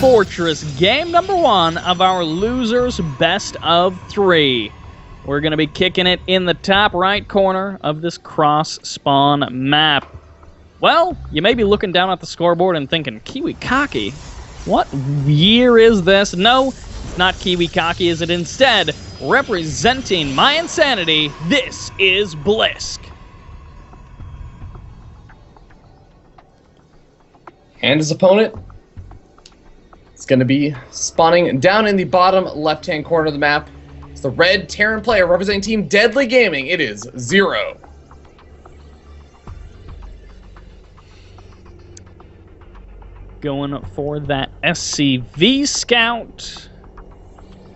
Fortress, game number 1 of our losers best of 3. We're going to be kicking it in the top right corner of this cross-spawn map. Well, you may be looking down at the scoreboard and thinking, Kiwi-Kaki, what year is this? No, it's not Kiwi-Kaki, is it? Instead, representing my insanity, this is Blysk. And his opponent, it's going to be spawning down in the bottom left-hand corner of the map. It's the red Terran player representing Team Deadly Gaming. It is Zero. Going for that SCV scout.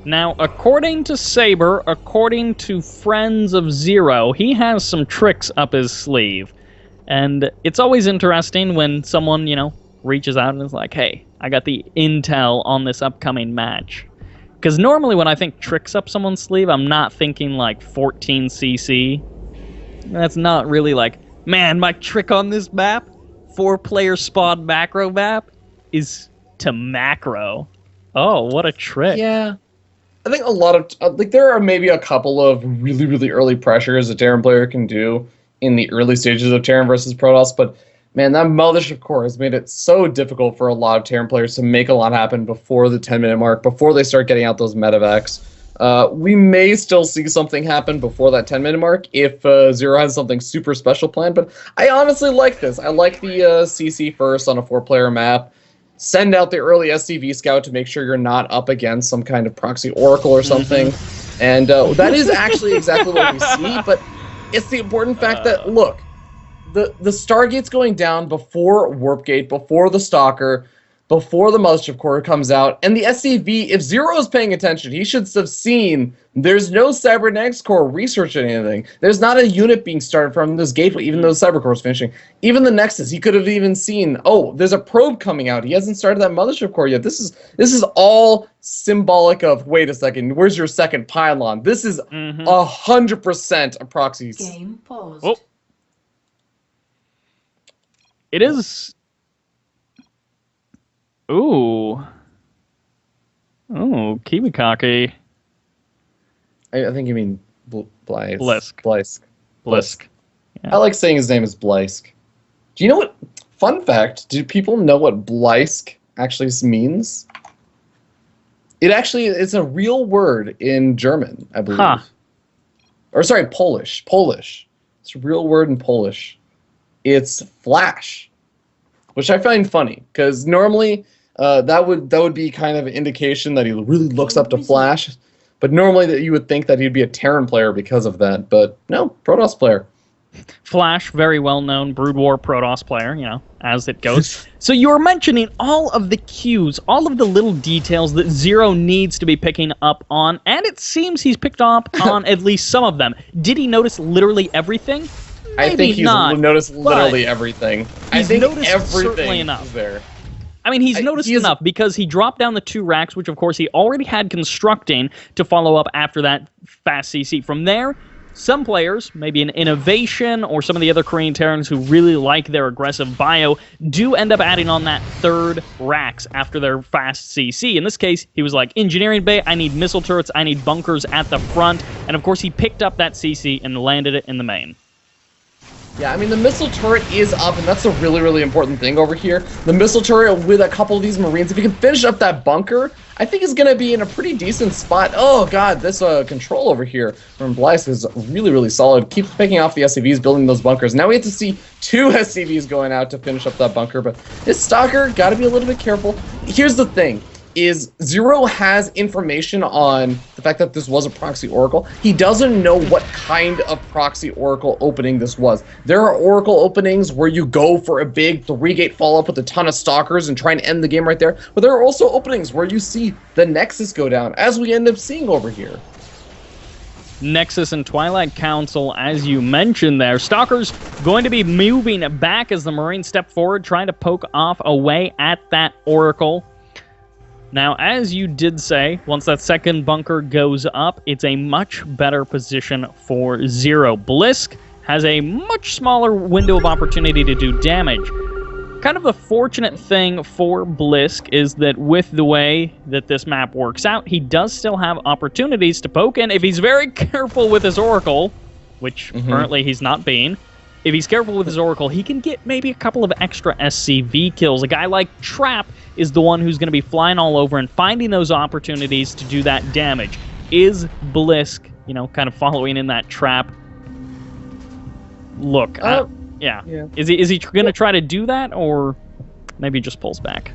Now, according to Saber, according to friends of Zero, he has some tricks up his sleeve. And it's always interesting when someone, reaches out and is like, hey, I got the intel on this upcoming match. Because normally when I think tricks up someone's sleeve, I'm not thinking like 14cc. That's not really like, man, my trick on this map, 4-player spawn macro map, is to macro. Oh, what a trick. Yeah. I think a lot of, there are maybe a couple of really, really early pressures a Terran player can do in the early stages of Terran versus Protoss, but man, that Mothership Core has made it so difficult for a lot of Terran players to make a lot happen before the 10-minute mark, before they start getting out those medevacs. We may still see something happen before that 10-minute mark if Zero has something super special planned, but I honestly like this. I like the CC first on a 4-player map. Send out the early SCV scout to make sure you're not up against some kind of proxy oracle or something. And that is actually exactly what we see, but it's the important fact that, look, the Stargate's going down before Warpgate, before the Stalker, before the Mothership Core comes out, and the SCV, if Zero is paying attention, he should have seen there's no Cybernetics Core researching anything. There's not a unit being started from this gateway, even though Cyber Core is finishing. Even the Nexus, he could have even seen, oh, there's a probe coming out. He hasn't started that Mothership Core yet. This is all symbolic of, wait a second, where's your second pylon? This is 100% a proxy. Game paused. Oh. It is... Ooh, Kiwi-Kaki. I think you mean Blysk. Blysk. Yeah. I like saying his name is Blysk. Do you know what? Fun fact, do people know what Blysk actually means? It's a real word in German, I believe. Huh. Or sorry, Polish. It's a real word in Polish. It's flash, which I find funny, because normally that would be kind of an indication that he really looks up to Flash, but normally that you would think that he'd be a Terran player because of that, but no, Protoss player. Flash, very well-known Brood War Protoss player, as it goes. So you were mentioning all of the cues, all of the little details that Zero needs to be picking up on, and it seems he's picked up on at least some of them. Did he notice literally everything? Maybe I think he's not, noticed literally everything. I think everything enough. is there. I mean, he's noticed enough because he dropped down the 2 racks, which of course he already had constructing to follow up after that fast CC. From there, some players, maybe an Innovation or some of the other Korean Terrans who really like their aggressive bio, do end up adding on that 3rd racks after their fast CC. In this case, he was like, Engineering Bay, I need missile turrets, I need bunkers at the front. And of course, he picked up that CC and landed it in the main. Yeah, I mean, the missile turret is up, and that's a really, really important thing over here. The missile turret with a couple of these Marines, if you can finish up that bunker, I think he's going to be in a pretty decent spot. Oh, God, this control over here from Blysk is really, really solid. Keeps picking off the SCVs, building those bunkers. Now we have to see 2 SCVs going out to finish up that bunker, but this Stalker, got to be a little bit careful. Here's the thing. Is Zero has information on the fact that this was a proxy oracle. He doesn't know what kind of proxy oracle opening this was. There are oracle openings where you go for a big 3-gate follow-up with a ton of stalkers and try and end the game right there. But there are also openings where you see the Nexus go down, as we end up seeing over here. Nexus and Twilight Council, as you mentioned there. Stalkers going to be moving back as the Marines step forward, trying to poke off away at that oracle. Now, as you did say, once that second bunker goes up, it's a much better position for Zero. Blysk has a much smaller window of opportunity to do damage. kind of the fortunate thing for Blysk is that with the way that this map works out, he does still have opportunities to poke in if he's very careful with his Oracle, which currently he's not being. If he's careful with his Oracle, he can get maybe a couple of extra SCV kills. A guy like Trap is the one who's going to be flying all over and finding those opportunities to do that damage. Is Blysk, kind of following in that trap? Look, yeah. Is he going to try to do that, or maybe just pulls back?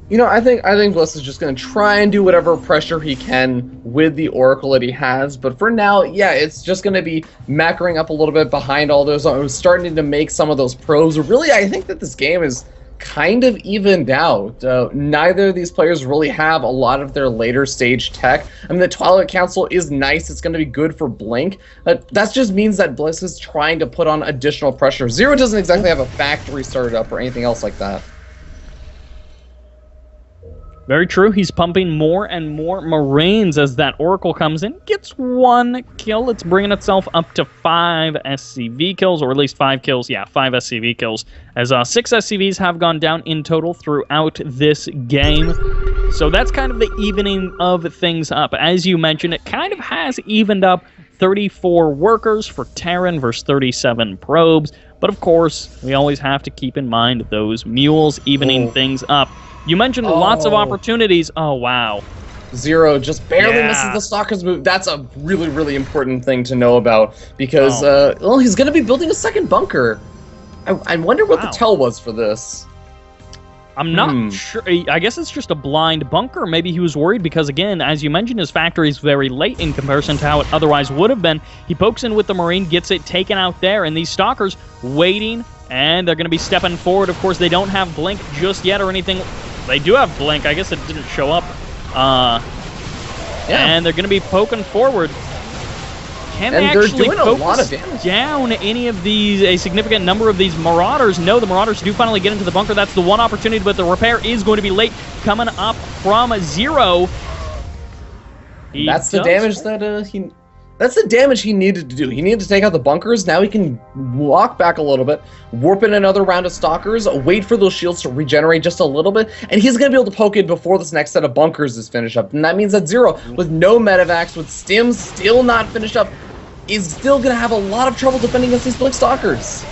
I think Blysk is just going to try and do whatever pressure he can with the Oracle that he has. But for now, yeah, it's just going to be macroing up a little bit behind all those. Starting to make some of those probes. Really, I think that this game is kind of evened out. Neither of these players really have a lot of their later stage tech. I mean, the Twilight Council is nice. It's going to be good for Blink. That just means that Blysk is trying to put on additional pressure. Zero doesn't exactly have a factory started up or anything else like that. Very true. He's pumping more and more Marines as that Oracle comes in. Gets 1 kill. It's bringing itself up to 5 SCV kills, or at least 5 kills. Yeah, 5 SCV kills, as 6 SCVs have gone down in total throughout this game. So that's kind of the evening of things up. As you mentioned, it kind of has evened up 34 workers for Terran versus 37 probes. But of course, we always have to keep in mind those mules evening things up. You mentioned lots of opportunities. Oh, wow. Zero just barely misses the Stalker's move. That's a really, really important thing to know about because, well, he's going to be building a second bunker. I wonder what the tell was for this. I'm not sure. I guess it's just a blind bunker. Maybe he was worried because, again, as you mentioned, his factory is very late in comparison to how it otherwise would have been. He pokes in with the Marine, gets it taken out there, and these Stalkers waiting, and they're going to be stepping forward. Of course, they don't have Blink just yet or anything. They do have Blink. I guess it didn't show up. And they're going to be poking forward. Can they actually focus down any of these, a significant number of these Marauders? No, the Marauders do finally get into the bunker. That's the one opportunity, but the repair is going to be late coming up from Zero. That's the damage that That's the damage he needed to do. He needed to take out the bunkers. Now he can walk back a little bit, warp in another round of Stalkers, wait for those shields to regenerate just a little bit, and he's going to be able to poke in before this next set of bunkers is finished up. And that means that Zero, with no Medivacs, with Stims still not finished up, is still going to have a lot of trouble defending against these Blink Stalkers.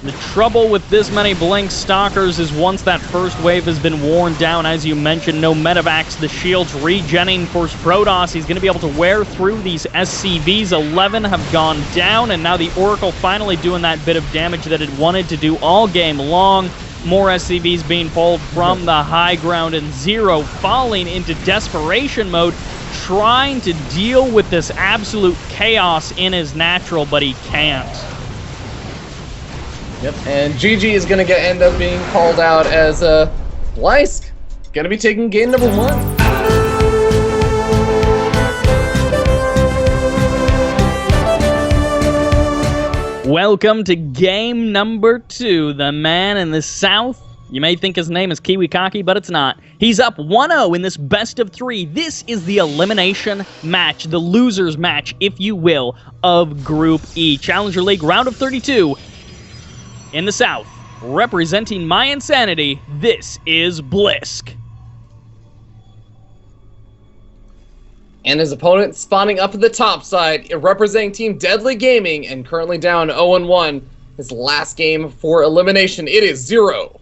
The trouble with this many Blink Stalkers is once that first wave has been worn down, as you mentioned, no Medivacs, the shields regenning for Protoss. He's going to be able to wear through these SCVs. 11 have gone down, and now the Oracle finally doing that bit of damage that it wanted to do all game long. More SCVs being pulled from the high ground, and Zero falling into desperation mode, trying to deal with this absolute chaos in his natural, but he can't. Yep, and GG is going to end up being called out as Blysk. Going to be taking game number 1. Welcome to game number 2. The man in the south. You may think his name is Kiwi Kaki, but it's not. He's up 1-0 in this best of 3. This is the elimination match, the losers match, if you will, of Group E. Challenger League round of 32. In the south, representing my insanity, this is Blysk. And his opponent spawning up at the top side, representing Team Deadly Gaming, and currently down 0-1. His last game for elimination, it is Zero.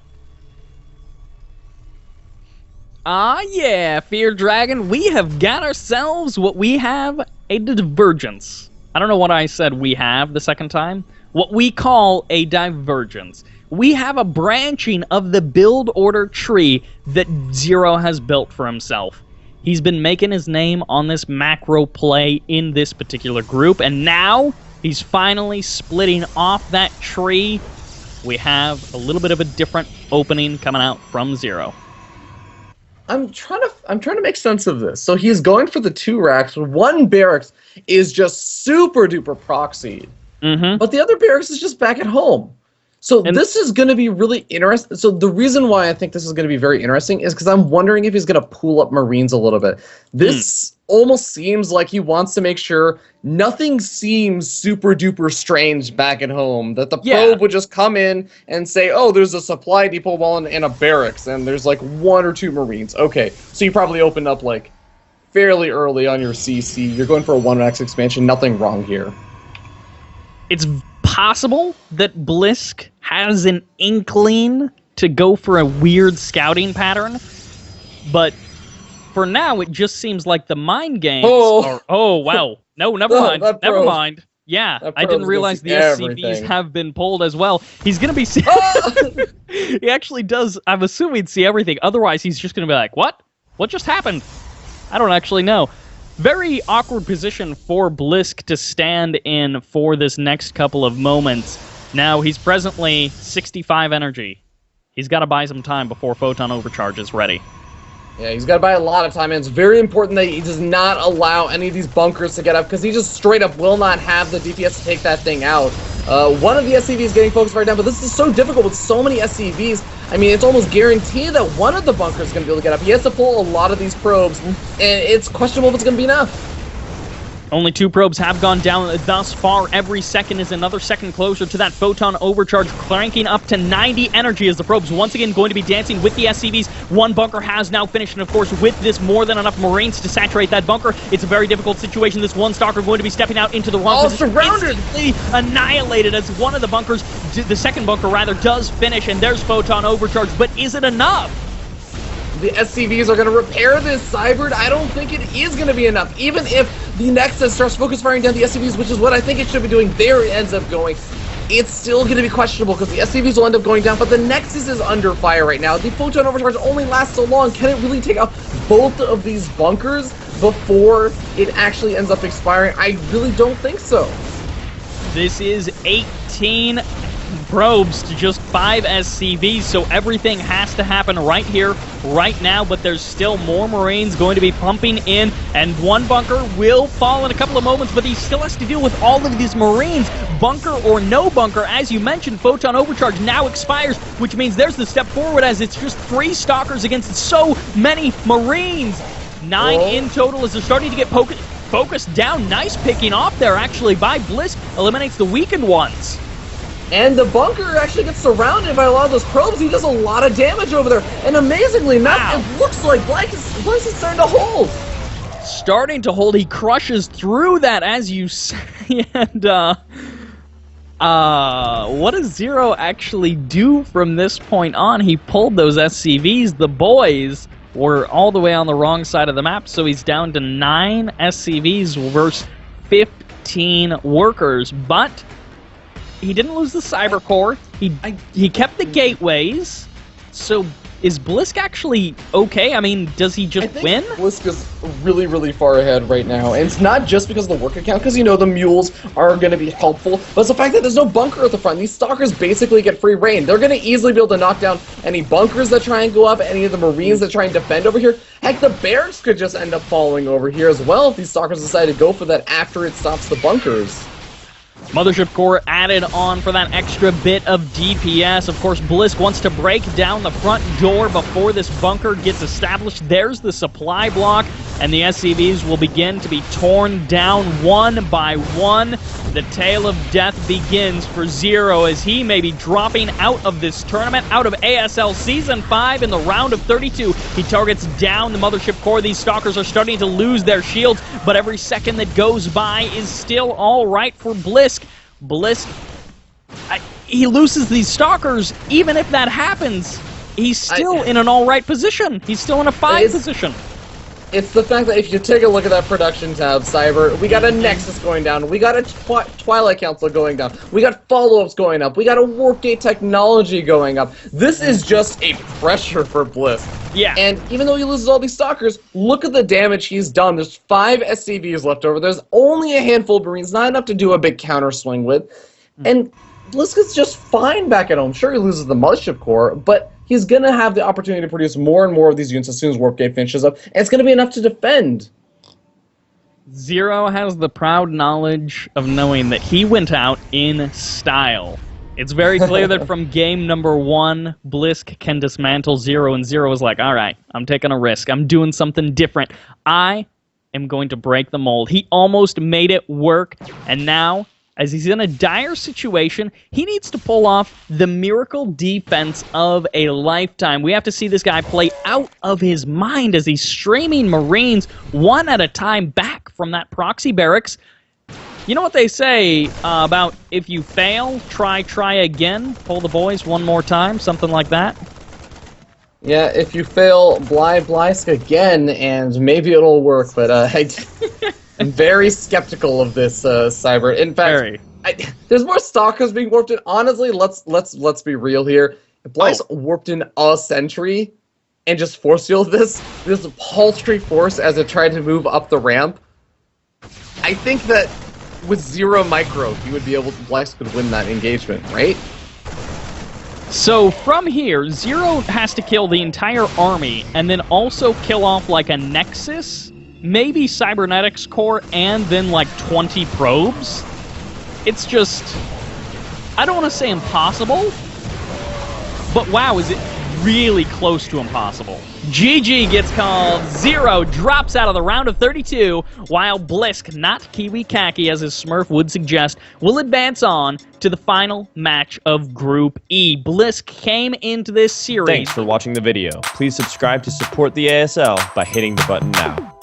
Ah, yeah, Fear Dragon, we have got ourselves what we have, a divergence. I don't know what I said we have the second time. What we call a divergence. We have a branching of the build order tree that Zero has built for himself. He's been making his name on this macro play in this particular group, and now he's finally splitting off that tree. We have a little bit of a different opening coming out from Zero. I'm trying to make sense of this. So he's going for the 2 racks. One barracks is just super duper proxied. But the other barracks is just back at home. So this is going to be really interesting. So the reason why I think this is going to be very interesting is because I'm wondering if he's going to pool up Marines a little bit. This almost seems like he wants to make sure nothing seems super duper strange back at home. That the probe would just come in and say, oh, there's a supply depot wall in a barracks and there's like 1 or 2 Marines. Okay, so you probably opened up like fairly early on your CC. You're going for a 1x expansion. Nothing wrong here. It's possible that Blysk has an inkling to go for a weird scouting pattern, but for now it just seems like the mind games are... Oh, wow. No, never mind. Never mind. Yeah, I didn't realize the SCVs have been pulled as well. He's going to be... He actually does... I'm assuming he'd see everything. Otherwise, he's just going to be like, what? What just happened? I don't actually know. Very awkward position for Blysk to stand in for this next couple of moments. Now, he's presently 65 energy. He's got to buy some time before Photon Overcharge is ready. Yeah, he's got to buy a lot of time, and it's very important that he does not allow any of these bunkers to get up, because he just straight up will not have the DPS to take that thing out. One of the SCVs is getting focused right now, but this is so difficult with so many SCVs. I mean, it's almost guaranteed that one of the bunkers is going to be able to get up. He has to pull a lot of these probes, and it's questionable if it's going to be enough. Only 2 probes have gone down thus far. Every second is another second closer to that Photon Overcharge, cranking up to 90 energy as the probes once again going to be dancing with the SCVs. 1 bunker has now finished, and of course, with this more than enough Marines to saturate that bunker, it's a very difficult situation. This 1 Stalker going to be stepping out into the wrong position. Surrounded! Instantly annihilated as one of the bunkers, the second bunker rather, does finish, and there's Photon Overcharge, but is it enough? The SCVs are going to repair this Cyberd. I don't think it is going to be enough. Even if the Nexus starts focus firing down the SCVs, which is what I think it should be doing, there it ends up going. It's still going to be questionable because the SCVs will end up going down, but the Nexus is under fire right now. The Photon Overcharge only lasts so long. Can it really take out both of these bunkers before it actually ends up expiring? I really don't think so. This is 18 probes to just 5 SCVs, so everything has to happen right here, right now, but there's still more Marines going to be pumping in, and 1 bunker will fall in a couple of moments, but he still has to deal with all of these Marines. Bunker or no bunker, as you mentioned, Photon Overcharge now expires, which means there's the step forward as it's just 3 Stalkers against so many Marines. 9 in total as they're starting to get focused down. Nice picking off there, actually, by Blysk. Eliminates the weakened ones. And the bunker actually gets surrounded by a lot of those probes. He does a lot of damage over there. And amazingly enough, it looks like Blysk is starting to hold. Starting to hold. He crushes through that, as you say. And, what does Zero actually do from this point on? He pulled those SCVs. The boys were all the way on the wrong side of the map, so he's down to 9 SCVs versus 15 workers. But he didn't lose the Cyber Core. He kept the gateways. So is Blysk actually okay? I mean, does he just win? Blysk is really, really far ahead right now. And it's not just because of the work account, because, you know, the mules are going to be helpful, but it's the fact that there's no bunker at the front. These Stalkers basically get free reign. They're going to easily be able to knock down any bunkers that try and go up, any of the Marines that try and defend over here. Heck, the barracks could just end up falling over here as well if these Stalkers decide to go for that after it stops the bunkers. Mothership Core added on for that extra bit of DPS. Of course, Blysk wants to break down the front door before this bunker gets established. There's the supply block, and the SCVs will begin to be torn down one by one. The tale of death begins for Zero as he may be dropping out of this tournament, out of ASL Season 5 in the round of 32. He targets down the Mothership Core. These Stalkers are starting to lose their shields, but every second that goes by is still all right for Blysk. Blysk, he loses these Stalkers. Even if that happens, he's still in an all-right position. He's still in a 5 position. It's the fact that if you take a look at that production tab, Cyber, we got a Nexus going down, we got a Twilight Council going down, we got follow-ups going up, we got a Warpgate technology going up. This is just a pressure for Blysk. Yeah. And even though he loses all these Stalkers, look at the damage he's done. There's 5 SCVs left over. There's only a handful of Marines, not enough to do a big counter swing with. And Blysk is just fine back at home. Sure, he loses the Mothership Core, but he's going to have the opportunity to produce more and more of these units as soon as Warpgate finishes up, and it's going to be enough to defend. Zero has the proud knowledge of knowing that he went out in style It's very clear that from game number 1, Blysk can dismantle Zero, and Zero is like, all right, I'm taking a risk. I'm doing something different. I am going to break the mold. He almost made it work, and now, as he's in a dire situation, he needs to pull off the miracle defense of a lifetime. We have to see this guy play out of his mind as he's streaming Marines one at a time back from that proxy barracks. You know what they say about if you fail, try again? Pull the boys one more time, something like that? Yeah, if you fail, Blysk again, and maybe it'll work, but I'm very skeptical of this, Cyber. In fact, there's more stalkers being warped in. Honestly, let's be real here. If Blysk warped in a sentry and just force fielded this paltry force as it tried to move up the ramp, I think that with 0 micro, he would be able to, Blysk could win that engagement, right? So from here, Zero has to kill the entire army and then also kill off like a Nexus, maybe Cybernetics core, and then like 20 probes. It's just, I don't want to say impossible, but wow, is it really close to impossible. GG gets called. Zero drops out of the round of 32, while Blysk, not Kiwi Khaki as his Smurf would suggest, will advance on to the final match of Group E. Blysk came into this series. Thanks for watching the video. Please subscribe to support the ASL by hitting the button now.